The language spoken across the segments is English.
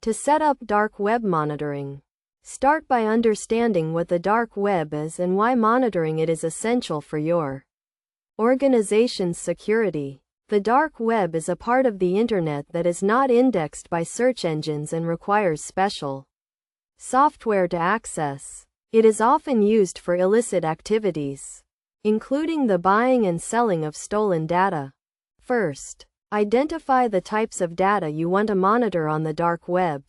To set up dark web monitoring. Start by understanding what the dark web is and why monitoring it is essential for your organization's security. The dark web is a part of the internet that is not indexed by search engines and requires special software to access. It is often used for illicit activities, including the buying and selling of stolen data. First, identify the types of data you want to monitor on the dark web,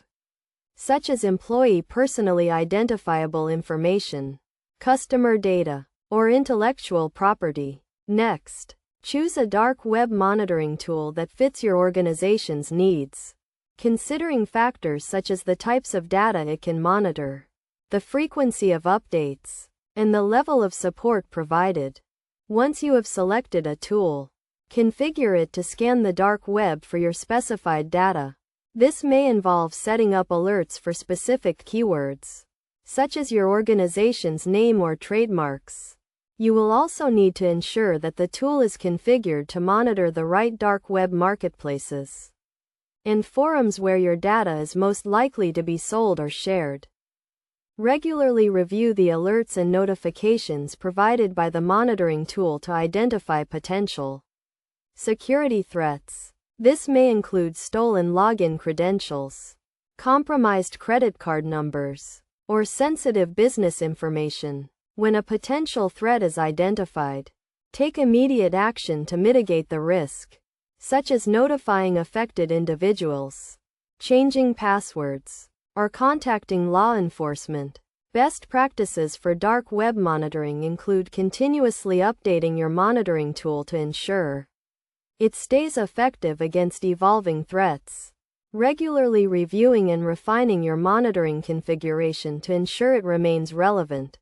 such as employee personally identifiable information, customer data, or intellectual property. Next, choose a dark web monitoring tool that fits your organization's needs, considering factors such as the types of data it can monitor, the frequency of updates, and the level of support provided. Once you have selected a tool, configure it to scan the dark web for your specified data. This may involve setting up alerts for specific keywords, such as your organization's name or trademarks. You will also need to ensure that the tool is configured to monitor the right dark web marketplaces and forums where your data is most likely to be sold or shared. Regularly review the alerts and notifications provided by the monitoring tool to identify potential security threats. This may include stolen login credentials, compromised credit card numbers, or sensitive business information. When a potential threat is identified, take immediate action to mitigate the risk, such as notifying affected individuals, changing passwords, or contacting law enforcement. Best practices for dark web monitoring include continuously updating your monitoring tool to ensure it stays effective against evolving threats, regularly reviewing and refining your monitoring configuration to ensure it remains relevant,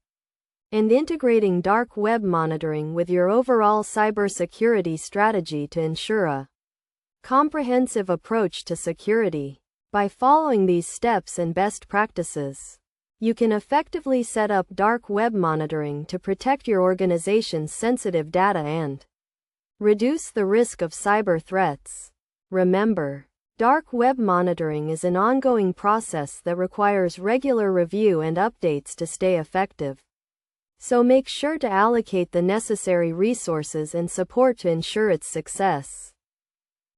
and integrating dark web monitoring with your overall cybersecurity strategy to ensure a comprehensive approach to security. By following these steps and best practices, you can effectively set up dark web monitoring to protect your organization's sensitive data and reduce the risk of cyber threats. Remember, dark web monitoring is an ongoing process that requires regular review and updates to stay effective. So make sure to allocate the necessary resources and support to ensure its success.